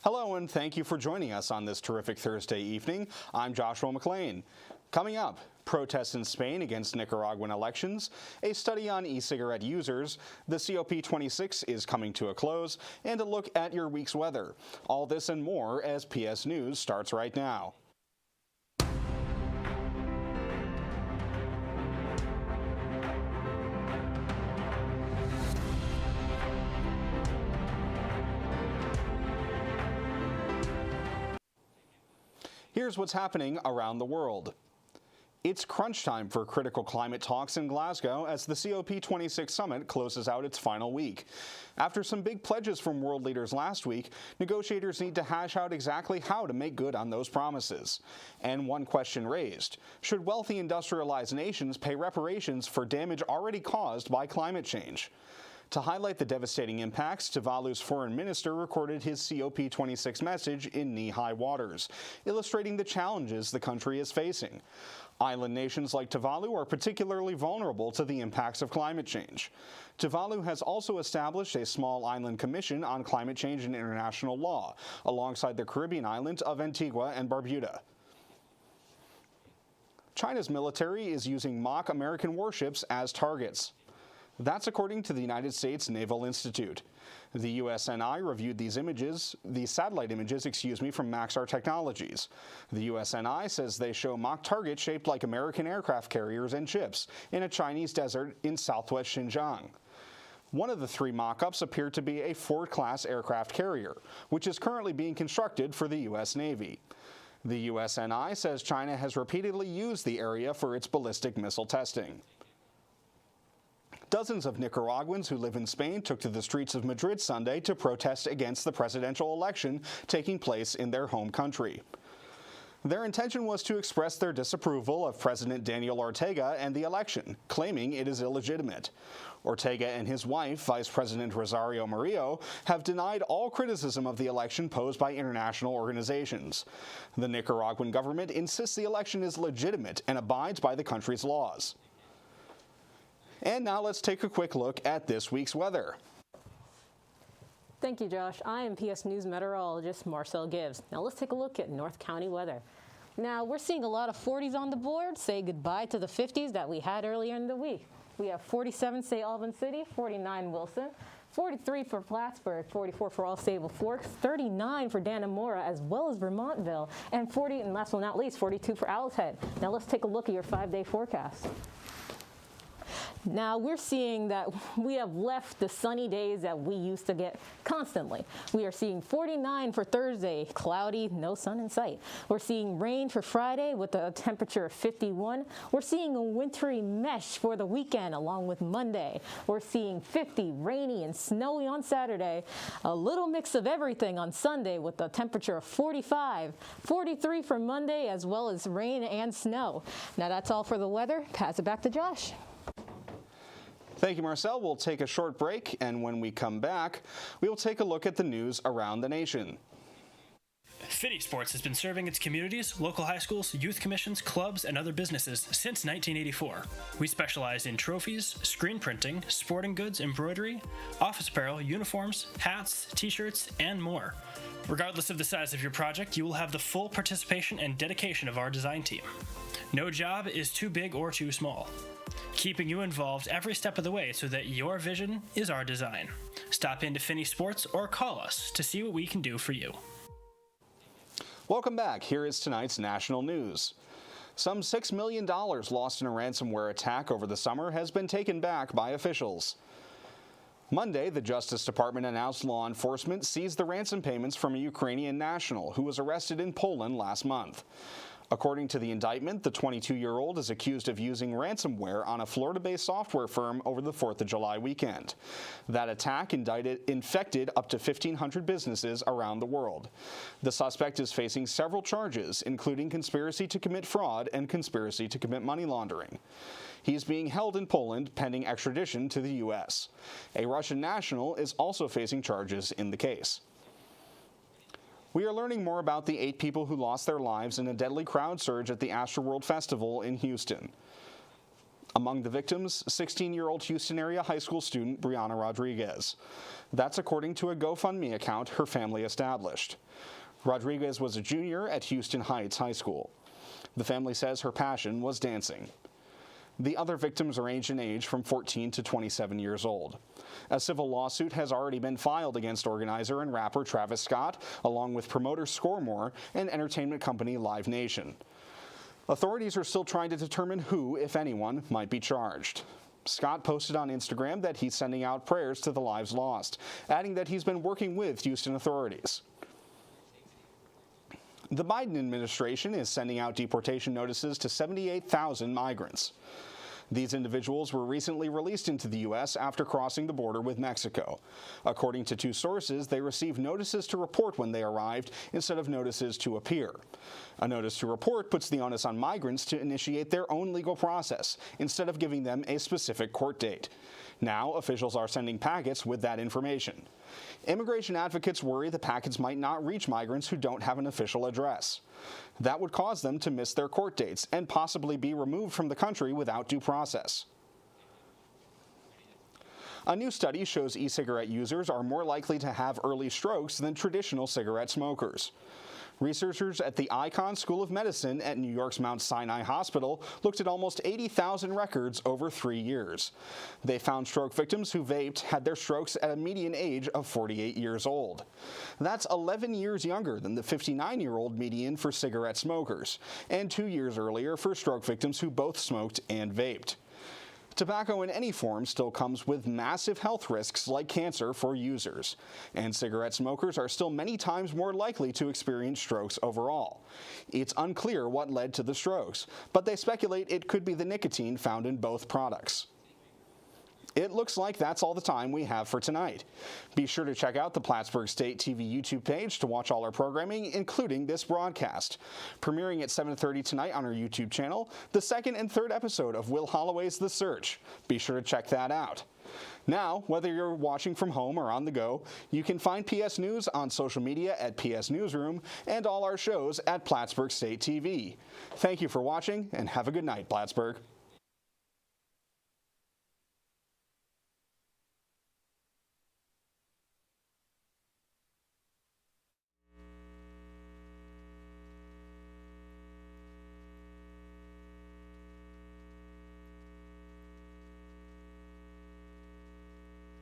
Hello and thank you for joining us on this terrific Thursday evening. I'm Joshua McLean. Coming up, protests in Spain against Nicaraguan elections, a study on e-cigarette users, the COP26 is coming to a close, and a look at your week's weather. All this and more as PS News starts right now. Here's what's happening around the world. It's crunch time for critical climate talks in Glasgow as the COP26 summit closes out its final week. After some big pledges from world leaders last week, negotiators need to hash out exactly how to make good on those promises. And one question raised: should wealthy industrialized nations pay reparations for damage already caused by climate change? To highlight the devastating impacts, Tuvalu's foreign minister recorded his COP26 message in knee-high waters, illustrating the challenges the country is facing. Island nations like Tuvalu are particularly vulnerable to the impacts of climate change. Tuvalu has also established a small island commission on climate change and international law, alongside the Caribbean island of Antigua and Barbuda. China's military is using mock American warships as targets. That's according to the United States Naval Institute. The USNI reviewed these satellite images, from Maxar Technologies. The USNI says they show mock targets shaped like American aircraft carriers and ships in a Chinese desert in southwest Xinjiang. One of the three mock-ups appeared to be a Ford-class aircraft carrier, which is currently being constructed for the U.S. Navy. The USNI says China has repeatedly used the area for its ballistic missile testing. Dozens of Nicaraguans who live in Spain took to the streets of Madrid Sunday to protest against the presidential election taking place in their home country. Their intention was to express their disapproval of President Daniel Ortega and the election, claiming it is illegitimate. Ortega and his wife, Vice President Rosario Murillo, have denied all criticism of the election posed by international organizations. The Nicaraguan government insists the election is legitimate and abides by the country's laws. And now let's take a quick look at this week's weather. Thank you, Josh. I am PS News meteorologist Marcel Gibbs. Now let's take a look at North County weather. Now we're seeing a lot of 40s on the board. Say goodbye to the 50s that we had earlier in the week. We have 47, say Albany City, 49 Wilson, 43 for Plattsburgh, 44 for All Sable Forks, 39 for Dannemora as well as Vermontville, and 40, and last but not least, 42 for Owl's Head. Now let's take a look at your 5-day forecast. Now we're seeing that we have left the sunny days that we used to get constantly. We are seeing 49 for Thursday, cloudy, no sun in sight. We're seeing rain for Friday with a temperature of 51. We're seeing a wintry mesh for the weekend along with Monday. We're seeing 50, rainy and snowy on Saturday. A little mix of everything on Sunday with a temperature of 45, 43 for Monday as well as rain and snow. Now that's all for the weather. Pass it back to Josh. Thank you, Marcel. We'll take a short break, and when we come back, we will take a look at the news around the nation. Finney Sports has been serving its communities, local high schools, youth commissions, clubs, and other businesses since 1984. We specialize in trophies, screen printing, sporting goods, embroidery, office apparel, uniforms, hats, t-shirts, and more. Regardless of the size of your project, you will have the full participation and dedication of our design team. No job is too big or too small, keeping you involved every step of the way so that your vision is our design. Stop into Finney Sports or call us to see what we can do for you. Welcome back. Here is tonight's national news. Some $6 million lost in a ransomware attack over the summer has been taken back by officials. Monday, the Justice Department announced law enforcement seized the ransom payments from a Ukrainian national who was arrested in Poland last month. According to the indictment, the 22-year-old is accused of using ransomware on a Florida-based software firm over the 4th of July weekend. That attack infected up to 1,500 businesses around the world. The suspect is facing several charges, including conspiracy to commit fraud and conspiracy to commit money laundering. He is being held in Poland pending extradition to the U.S. A Russian national is also facing charges in the case. We are learning more about the 8 people who lost their lives in a deadly crowd surge at the Astroworld Festival in Houston. Among the victims, 16-year-old Houston area high school student Brianna Rodriguez. That's according to a GoFundMe account her family established. Rodriguez was a junior at Houston Heights High School. The family says her passion was dancing. The other victims range in age from 14 to 27 years old. A civil lawsuit has already been filed against organizer and rapper Travis Scott, along with promoter Score and entertainment company Live Nation. Authorities are still trying to determine who, if anyone, might be charged. Scott posted on Instagram that he's sending out prayers to the lives lost, adding that he's been working with Houston authorities. The Biden administration is sending out deportation notices to 78,000 migrants. These individuals were recently released into the U.S. after crossing the border with Mexico. According to two sources, they received notices to report when they arrived instead of notices to appear. A notice to report puts the onus on migrants to initiate their own legal process instead of giving them a specific court date. Now, officials are sending packets with that information. Immigration advocates worry the packets might not reach migrants who don't have an official address. That would cause them to miss their court dates and possibly be removed from the country without due process. A new study shows e-cigarette users are more likely to have early strokes than traditional cigarette smokers. Researchers at the Icahn School of Medicine at New York's Mount Sinai Hospital looked at almost 80,000 records over 3 years. They found stroke victims who vaped had their strokes at a median age of 48 years old. That's 11 years younger than the 59-year-old median for cigarette smokers, and 2 years earlier for stroke victims who both smoked and vaped. Tobacco in any form still comes with massive health risks like cancer for users, and cigarette smokers are still many times more likely to experience strokes overall. It's unclear what led to the strokes, but they speculate it could be the nicotine found in both products. It looks like that's all the time we have for tonight. Be sure to check out the Plattsburgh State TV YouTube page to watch all our programming, including this broadcast. Premiering at 7:30 tonight on our YouTube channel, the second and third episode of Will Holloway's The Search. Be sure to check that out. Now, whether you're watching from home or on the go, you can find PS News on social media at PS Newsroom and all our shows at Plattsburgh State TV. Thank you for watching, and have a good night, Plattsburgh.